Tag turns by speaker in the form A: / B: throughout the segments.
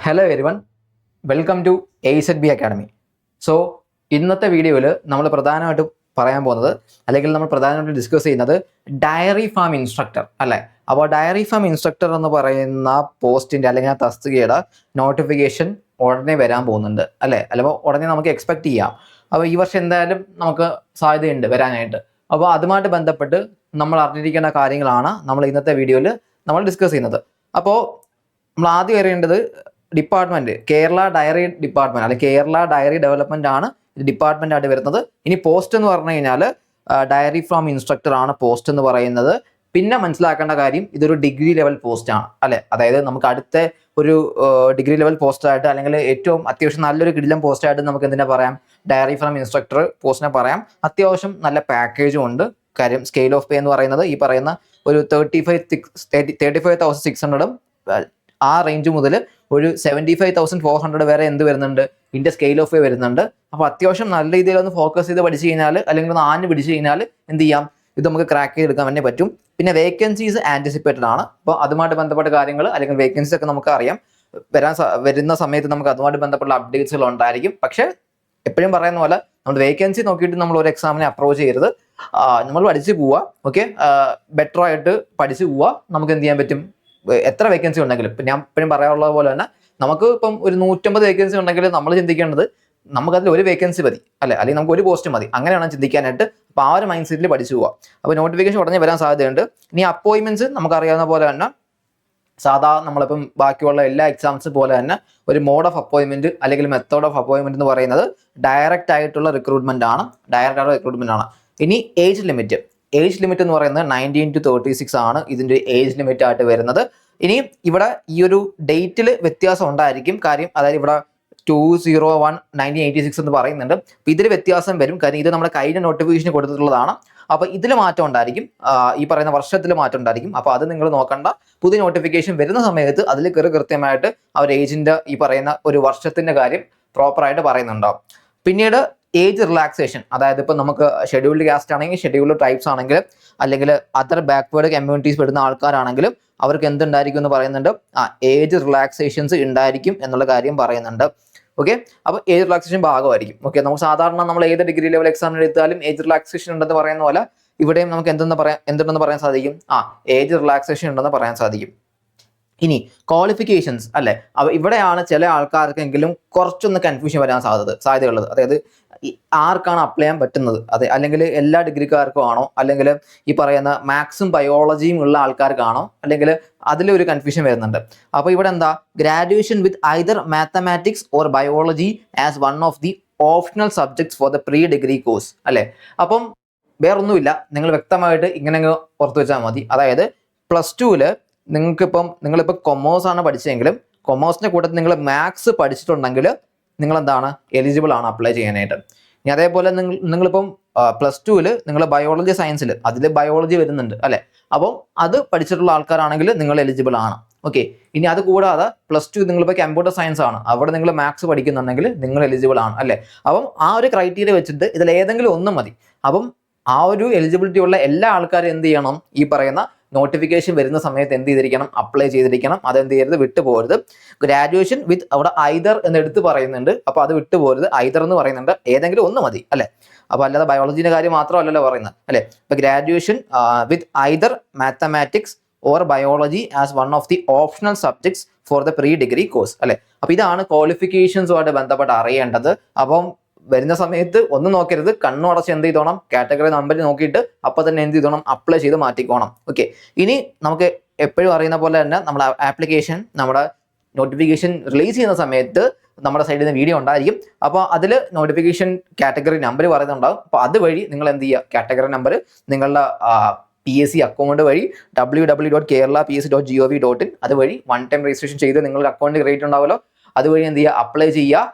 A: Hello everyone, welcome to AZB academy. So ഇന്നത്തെ വീഡിയോയിൽ നമ്മൾ പ്രധാനമായിട്ടും പറയാൻ പോകുന്നത് അല്ലെങ്കിൽ നമ്മൾ പ്രധാനമായിട്ടും ഡിസ്കസ് ചെയ്യുന്നത് ഡയറി ഫാം ഇൻസ്ട്രക്ടർ അല്ലേ. അപ്പോൾ ഡയറി ഫാം ഇൻസ്ട്രക്ടർ എന്ന് പറയുന്ന പോസ്റ്റിൻ്റെ അല്ലെങ്കിൽ ആ തസ്തികയുടെ നോട്ടിഫിക്കേഷൻ ഉടനെ വരാൻ പോകുന്നുണ്ട് അല്ലേ. അല്ലെങ്കിൽ ഉടനെ നമുക്ക് എക്സ്പെക്ട് ചെയ്യാം. അപ്പോൾ ഈ വർഷം എന്തായാലും നമുക്ക് സാധ്യതയുണ്ട് വരാനായിട്ട്. അപ്പോൾ അതുമായിട്ട് ബന്ധപ്പെട്ട് നമ്മൾ അറിഞ്ഞിരിക്കേണ്ട കാര്യങ്ങളാണ് നമ്മൾ ഇന്നത്തെ വീഡിയോയിൽ നമ്മൾ ഡിസ്കസ് ചെയ്യുന്നത്. അപ്പോൾ നമ്മൾ ആദ്യം അറിയേണ്ടത് ഡിപ്പാർട്ട്മെന്റ് കേരള ഡയറി ഡിപ്പാർട്ട്മെന്റ് അല്ലെങ്കിൽ കേരള ഡയറി ഡെവലപ്മെന്റ് ആണ് ഇത് ഡിപ്പാർട്ട്മെന്റ് ആയിട്ട് വരുന്നത്. ഇനി പോസ്റ്റ് എന്ന് പറഞ്ഞു കഴിഞ്ഞാൽ ഡയറി ഫാം ഇൻസ്ട്രക്ടർ ആണ് പോസ്റ്റ് എന്ന് പറയുന്നത്. പിന്നെ മനസ്സിലാക്കേണ്ട കാര്യം ഇതൊരു ഡിഗ്രി ലെവൽ പോസ്റ്റ് ആണ് അല്ലെ. അതായത് നമുക്ക് അടുത്ത ഒരു ഡിഗ്രി ലെവൽ പോസ്റ്റ് ആയിട്ട് അല്ലെങ്കിൽ ഏറ്റവും അത്യാവശ്യം നല്ലൊരു കിടിലം പോസ്റ്റ് ആയിട്ട് നമുക്ക് എന്തിനാ പറയാം, ഡയറി ഫാം ഇൻസ്ട്രക്ടർ പോസ്റ്റിനെ പറയാം. അത്യാവശ്യം നല്ല പാക്കേജും ഉണ്ട്. കാര്യം സ്കെയിൽ ഓഫ് പേ എന്ന് പറയുന്നത് ഈ പറയുന്ന ഒരു 35,600 ആ റേഞ്ച് മുതൽ ഒരു 75,400 വരെ എന്ത് വരുന്നുണ്ട്, ഇതിന്റെ സ്കെയിൽ ഓഫ് പേ വരുന്നുണ്ട്. അപ്പോൾ അത്യാവശ്യം നല്ല രീതിയിൽ ഒന്ന് ഫോക്കസ് ചെയ്ത് പഠിച്ചു കഴിഞ്ഞാൽ അല്ലെങ്കിൽ ഒന്ന് ആഞ്ഞ് പിടിച്ചു കഴിഞ്ഞാൽ എന്ത് ചെയ്യാം, ഇത് നമുക്ക് ക്രാക്ക് ചെയ്തെടുക്കാൻ തന്നെ പറ്റും. പിന്നെ വേക്കൻസീസ് ആന്റിസിപ്പേറ്റഡ് ആണ്. അപ്പോൾ അതുമായിട്ട് ബന്ധപ്പെട്ട കാര്യങ്ങൾ അല്ലെങ്കിൽ വേക്കൻസീസ് ഒക്കെ നമുക്ക് അറിയാം. വരുന്ന സമയത്ത് നമുക്ക് അതുമായിട്ട് ബന്ധപ്പെട്ട അപ്ഡേറ്റ്സുകൾ ഉണ്ടായിരിക്കും. പക്ഷേ എപ്പോഴും പറയുന്ന പോലെ നമ്മൾ വേക്കൻസി നോക്കിയിട്ട് നമ്മൾ ഒരു എക്സാമിനെ അപ്രോച്ച് ചെയ്യരുത്. നമ്മൾ പഠിച്ച് പോവുക. ഓക്കെ, ബെറ്റർ ആയിട്ട് പഠിച്ചു പോവുക. നമുക്ക് എന്ത് ചെയ്യാൻ പറ്റും, എത്ര വേക്കൻസി ഉണ്ടെങ്കിലും ഇപ്പം ഞാൻ എപ്പോഴും പറയാറുള്ളത് പോലെ തന്നെ നമുക്ക് ഇപ്പം ഒരു 150 വേക്കൻസി ഉണ്ടെങ്കിൽ നമ്മൾ ചിന്തിക്കേണ്ടത് നമുക്കതിൽ ഒരു വേക്കൻസി മതി അല്ലെ, അല്ലെങ്കിൽ നമുക്ക് ഒരു പോസ്റ്റ് മതി, അങ്ങനെയാണ് ചിന്തിക്കാനായിട്ട്. അപ്പോൾ ആ ഒരു മൈൻഡ് സെറ്റിൽ പഠിച്ചു പോവുക. അപ്പോൾ നോട്ടിഫിക്കേഷൻ ഉടനെ വരാൻ സാധ്യതയുണ്ട്. ഇനി അപ്പോയിൻമെന്റ്സ് നമുക്കറിയാവുന്ന പോലെ തന്നെ സാധാ നമ്മളിപ്പം ബാക്കിയുള്ള എല്ലാ എക്സാംസ് പോലെ തന്നെ ഒരു മോഡ് ഓഫ് അപ്പോയിൻമെന്റ് അല്ലെങ്കിൽ മെത്തേഡ് ഓഫ് അപ്പോയിൻമെന്റ് എന്ന് പറയുന്നത് ഡയറക്റ്റ് ആയിട്ടുള്ള റിക്രൂട്ട്മെന്റ് ആണ്. ഇനി ഏജ് ലിമിറ്റ് എന്ന് പറയുന്നത് 19 to 36 ആണ് ഇതിന്റെ ഏജ് ലിമിറ്റ് ആയിട്ട് വരുന്നത്. ഇനി ഇവിടെ ഈ ഒരു ഡേറ്റിൽ വ്യത്യാസം ഉണ്ടായിരിക്കും. കാര്യം അതായത് ഇവിടെ 2/01/1986 എന്ന് പറയുന്നുണ്ട്. ഇതിൽ വ്യത്യാസം വരും. കാര്യം ഇത് നമ്മുടെ കഴിഞ്ഞ നോട്ടിഫിക്കേഷൻ കൊടുത്തിട്ടുള്ളതാണ്. അപ്പോൾ ഇതിൽ മാറ്റം ഉണ്ടായിരിക്കും, ഈ പറയുന്ന വർഷത്തിൽ മാറ്റം ഉണ്ടായിരിക്കും. അപ്പോൾ അത് നിങ്ങൾ നോക്കണ്ട. പുതിയ നോട്ടിഫിക്കേഷൻ വരുന്ന സമയത്ത് അതിൽ കൃത്യമായിട്ട് അവർ ഏജിന്റെ ഈ പറയുന്ന ഒരു വർഷത്തിന്റെ കാര്യം പ്രോപ്പറായിട്ട് പറയുന്നുണ്ടാവും. പിന്നീട് ഏജ് റിലാക്സേഷൻ, അതായത് ഇപ്പം നമുക്ക് ഷെഡ്യൂൾഡ് കാസ്റ്റ് ആണെങ്കിൽ ഷെഡ്യൂൾഡ് ട്രൈബ്സ് ആണെങ്കിൽ അല്ലെങ്കിൽ അതർ ബാക്ക്വേർഡ് കമ്മ്യൂണിറ്റീസ് പെടുന്ന ആൾക്കാരാണെങ്കിലും അവർക്ക് എന്തുണ്ടായിരിക്കും എന്ന് പറയുന്നുണ്ട്, ഏജ് റിലാക്സേഷൻസ് ഉണ്ടായിരിക്കും എന്നുള്ള കാര്യം പറയുന്നുണ്ട്. ഓക്കെ, അപ്പോൾ ഏജ് റിലാക്സേഷൻ ഭാഗമായിരിക്കും. ഓക്കെ, നമുക്ക് സാധാരണ നമ്മൾ ഏത് ഡിഗ്രി ലെവൽ എക്സാം എടുത്താലും ഏജ് റിലാക്സേഷൻ ഉണ്ടെന്ന് പറയുന്ന പോലെ ഇവിടെയും നമുക്ക് എന്തുണ്ടെന്ന് പറയാൻ സാധിക്കും, ഏജ് റിലാക്സേഷൻ ഉണ്ടെന്ന് പറയാൻ സാധിക്കും. ഇനി ക്വാളിഫിക്കേഷൻസ് അല്ലെ, അപ്പോൾ ഇവിടെയാണ് ചില ആൾക്കാർക്കെങ്കിലും കുറച്ചൊന്ന് കൺഫ്യൂഷൻ വരാൻ സാധ്യതയുള്ളത്. അതായത് ആർക്കാണ് അപ്ലൈ ചെയ്യാൻ പറ്റുന്നത്, അതെ, അല്ലെങ്കിൽ എല്ലാ ഡിഗ്രിക്കാർക്കും ആണോ, അല്ലെങ്കിൽ ഈ പറയുന്ന മാത്സും ബയോളജിയും ഉള്ള ആൾക്കാർക്കാണോ, അല്ലെങ്കിൽ അതിലൊരു കൺഫ്യൂഷൻ വരുന്നുണ്ട്. അപ്പോൾ ഇവിടെ എന്താ, graduation with either mathematics or biology as one of the optional subjects for the pre degree course അല്ലെ. അപ്പം വേറൊന്നുമില്ല, നിങ്ങൾ വ്യക്തമായിട്ട് ഇങ്ങനെ ഓർത്ത് വെച്ചാൽ മതി. അതായത് +2 നിങ്ങളിപ്പോൾ കൊമേഴ്സ് ആണ് പഠിച്ചതെങ്കിലും കൊമേഴ്സിന്റെ കൂട്ടത്തിൽ നിങ്ങൾ മാത്സ് പഠിച്ചിട്ടുണ്ടെങ്കിൽ നിങ്ങൾ എന്താണ് എലിജിബിൾ ആണ് അപ്ലൈ ചെയ്യാനായിട്ട്. ഇനി അതേപോലെ നിങ്ങളിപ്പം +2 നിങ്ങൾ ബയോളജി സയൻസിൽ അതിൽ ബയോളജി വരുന്നുണ്ട് അല്ലെ, അപ്പം അത് പഠിച്ചിട്ടുള്ള ആൾക്കാരാണെങ്കിൽ നിങ്ങൾ എലിജിബിൾ ആണ്. ഓക്കെ, ഇനി അത് കൂടാതെ +2 നിങ്ങളിപ്പോൾ കമ്പ്യൂട്ടർ സയൻസ് ആണ്, അവിടെ നിങ്ങൾ മാത്സ് പഠിക്കുന്നുണ്ടെങ്കിൽ നിങ്ങൾ എലിജിബിൾ ആണ് അല്ലെ. അപ്പം ആ ഒരു ക്രൈറ്റീരിയ വെച്ചിട്ട് ഇതിൽ ഏതെങ്കിലും ഒന്ന് മതി. അപ്പം ആ ഒരു എലിജിബിലിറ്റി ഉള്ള എല്ലാ ആൾക്കാരും എന്ത് ചെയ്യണം, ഈ പറയുന്ന നോട്ടിഫിക്കേഷൻ വരുന്ന സമയത്ത് എന്ത് ചെയ്തിരിക്കണം, അപ്ലൈ ചെയ്തിരിക്കണം. അതെന്ത് ചെയ്യരുത്, വിട്ടുപോകരുത്. ഗ്രാജുവേഷൻ വിത്ത് അവിടെ ഐദർ എന്ന് എടുത്ത് പറയുന്നുണ്ട്. അപ്പോൾ അത് വിട്ടുപോകരുത്, ഐദർ എന്ന് പറയുന്നുണ്ട്, ഏതെങ്കിലും ഒന്ന് മതി അല്ലെ. അപ്പോൾ അല്ലാതെ ബയോളജിന്റെ കാര്യം മാത്രമല്ലല്ലോ പറയുന്നത് അല്ലെ. ഇപ്പൊ graduation with either mathematics or biology as one of the optional subjects for the pre degree course അല്ലെ. അപ്പോൾ ഇതാണ് ക്വാളിഫിക്കേഷൻസുമായിട്ട് ബന്ധപ്പെട്ട് അറിയേണ്ടത്. അപ്പം വരുന്ന സമയത്ത് ഒന്നും നോക്കരുത്, കണ്ണുടച്ച് എന്ത് ചെയ്തോണം, കാറ്റഗറി നമ്പർ നോക്കിയിട്ട് അപ്പോൾ തന്നെ എന്ത് ചെയ്തോണം, അപ്ലൈ ചെയ്ത് മാറ്റിക്കോണം. ഓക്കെ, ഇനി നമുക്ക് എപ്പോഴും അറിയുന്ന പോലെ തന്നെ നമ്മുടെ ആപ്ലിക്കേഷൻ, നമ്മുടെ നോട്ടിഫിക്കേഷൻ റിലീസ് ചെയ്യുന്ന സമയത്ത് നമ്മുടെ സൈഡിൽ നിന്ന് വീഡിയോ ഉണ്ടായിരിക്കും. അപ്പോൾ അതിൽ നോട്ടിഫിക്കേഷൻ കാറ്റഗറി നമ്പർ പറയുന്നുണ്ടാവും. അപ്പോൾ അതുവഴി നിങ്ങൾ എന്ത് ചെയ്യുക, കാറ്റഗറി നമ്പർ നിങ്ങളുടെ PSC അക്കൗണ്ട് വഴി www.keralapsc.gov.in അതുവഴി 1 ടൈം രജിസ്ട്രേഷൻ ചെയ്ത് നിങ്ങളുടെ അക്കൗണ്ട് ക്രിയേറ്റ് ഉണ്ടാവുമല്ലോ, അതുവഴി എന്ത് ചെയ്യുക, അപ്ലൈ ചെയ്യുക.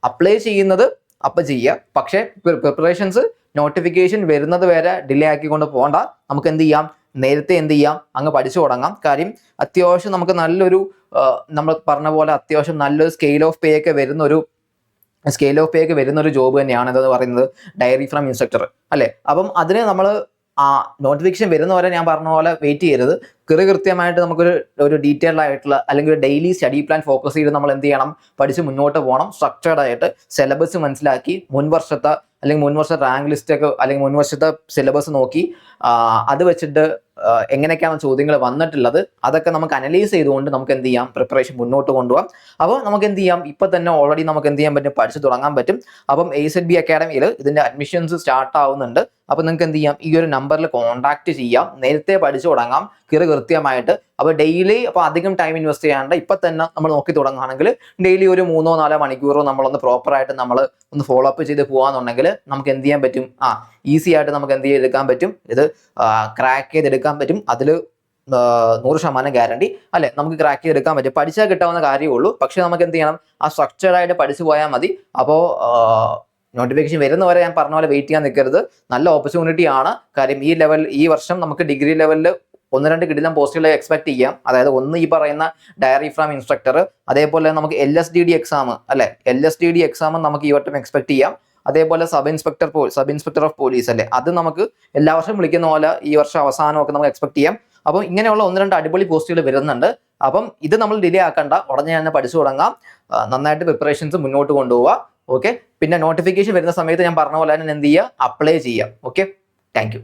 A: അപ്ലൈ ചെയ്യുന്നത് അപ്പം ചെയ്യുക. പക്ഷേ പ്രിപ്പറേഷൻസ് നോട്ടിഫിക്കേഷൻ വരുന്നത് വരെ ഡിലേ ആക്കിക്കൊണ്ട് പോകണ്ട. നമുക്ക് എന്ത് ചെയ്യാം, നേരത്തെ എന്ത് ചെയ്യാം, അങ്ങ് പഠിച്ചു തുടങ്ങാം. കാര്യം അത്യാവശ്യം നമുക്ക് നല്ലൊരു നമ്മൾ പറഞ്ഞ പോലെ അത്യാവശ്യം നല്ലൊരു സ്കെയിൽ ഓഫ് പേ ഒക്കെ വരുന്ന ഒരു ജോബ് തന്നെയാണ് ഇതെന്ന് പറയുന്നത് ഡയറി ഫാം ഇൻസ്ട്രക്ടർ അല്ലേ. അപ്പം അതിന് നമ്മൾ ആ നോട്ടിഫിക്കേഷൻ വരുന്നവരെ ഞാൻ പറഞ്ഞ പോലെ വെയിറ്റ് ചെയ്യരുത്. കൃത്യമായിട്ട് നമുക്കൊരു ഡീറ്റെയിൽഡ് ആയിട്ടുള്ള അല്ലെങ്കിൽ ഒരു ഡെയിലി സ്റ്റഡി പ്ലാൻ ഫോക്കസ് ചെയ്ത് നമ്മൾ എന്ത് ചെയ്യണം, പഠിച്ച് മുന്നോട്ട് പോകണം. സ്ട്രക്ചേർഡ് ആയിട്ട് സിലബസ് മനസ്സിലാക്കി മുൻ വർഷത്തെ റാങ്ക് ലിസ്റ്റ് ഒക്കെ അല്ലെങ്കിൽ മുൻ വർഷത്തെ സിലബസ് നോക്കി അത് വെച്ചിട്ട് എങ്ങനെയൊക്കെയാണ് ചോദ്യങ്ങൾ വന്നിട്ടുള്ളത് അതൊക്കെ നമുക്ക് അനലൈസ് ചെയ്തുകൊണ്ട് നമുക്ക് എന്ത് ചെയ്യാം, പ്രിപ്പറേഷൻ മുന്നോട്ട് കൊണ്ടുപോകാം. അപ്പോൾ നമുക്ക് എന്ത് ചെയ്യാം, ഇപ്പൊ തന്നെ ഓൾറെഡി നമുക്ക് എന്ത് ചെയ്യാൻ പറ്റും, പഠിച്ചു തുടങ്ങാൻ പറ്റും. അപ്പം AZB അക്കാഡമിയിൽ ഇതിന്റെ അഡ്മിഷൻസ് സ്റ്റാർട്ട് ആവുന്നുണ്ട്. അപ്പൊ നിങ്ങൾക്ക് എന്ത് ചെയ്യാം, ഈ ഒരു നമ്പറിൽ കോൺടാക്ട് ചെയ്യാം, നേരത്തെ പഠിച്ചു തുടങ്ങാം കൃത്യമായിട്ട്. അപ്പൊ ഡെയിലി അപ്പൊ അധികം ടൈം ഇൻവെസ്റ്റ് ചെയ്യാണ്ട് ഇപ്പൊ തന്നെ നമ്മൾ നോക്കി തുടങ്ങുകയാണെങ്കിൽ ഡെയിലി ഒരു 3-4 മണിക്കൂറോ നമ്മളൊന്ന് പ്രോപ്പറായിട്ട് നമ്മൾ ഒന്ന് ഫോളോ അപ്പ് ചെയ്ത് പോകാന്നുണ്ടെങ്കിൽ നമുക്ക് എന്ത് ചെയ്യാൻ പറ്റും, ഈസി ആയിട്ട് നമുക്ക് എന്ത് ചെയ്തെടുക്കാൻ പറ്റും, ഇത് ക്രാക്ക് ചെയ്തെടുക്കാൻ പറ്റും. അതിൽ 100% ഗ്യാരണ്ടി അല്ലെ, നമുക്ക് ക്രാക്ക് ചെയ്തെടുക്കാൻ പറ്റും. പഠിച്ചാൽ കിട്ടാവുന്ന കാര്യമേ ഉള്ളൂ. പക്ഷെ നമുക്ക് എന്ത് ചെയ്യണം, ആ സ്ട്രക്ചേർഡ് ആയിട്ട് പഠിച്ചു പോയാൽ മതി. അപ്പോൾ നോട്ടിഫിക്കേഷൻ വരുന്നവരെ ഞാൻ പറഞ്ഞ പോലെ വെയിറ്റ് ചെയ്യാൻ നിൽക്കരുത്. നല്ല ഓപ്പർച്യൂണിറ്റി ആണ്. കാര്യം ഈ വർഷം നമുക്ക് ഡിഗ്രി ലെവലിൽ 1-2 കിടിലം പോസ്റ്റുകൾ എക്സ്പെക്ട് ചെയ്യാം. അതായത് ഒന്ന് ഈ പറയുന്ന ഡയറി ഫ്രം ഇൻസ്ട്രക്ടർ, അതേപോലെ നമുക്ക് LSDD എക്സാം അല്ലെ, LSDD എക്സാം നമുക്ക് ഈ വട്ടം എക്സ്പെക്ട് ചെയ്യാം. അതേപോലെ സബ് ഇൻസ്പെക്ടർ ഓഫ് പോലീസ് അല്ലെ, അത് നമുക്ക് എല്ലാ വർഷവും വിളിക്കുന്ന പോലെ ഈ വർഷം അവസാനമൊക്കെ നമുക്ക് എക്സ്പെക്ട് ചെയ്യാം. അപ്പം ഇങ്ങനെയുള്ള 1-2 അടിപൊളി പോസ്റ്റുകൾ വരുന്നുണ്ട്. അപ്പം ഇത് നമ്മൾ ഡിലേ ആക്കണ്ട, ഉടനെ തന്നെ പഠിച്ചു തുടങ്ങാം. നന്നായിട്ട് പ്രിപ്പറേഷൻസ് മുന്നോട്ട് കൊണ്ടുപോവുക. ഓക്കെ, പിന്നെ നോട്ടിഫിക്കേഷൻ വരുന്ന സമയത്ത് ഞാൻ പറഞ്ഞ പോലെ തന്നെ എന്ത് ചെയ്യുക, അപ്ലൈ ചെയ്യുക. Okay, thank you.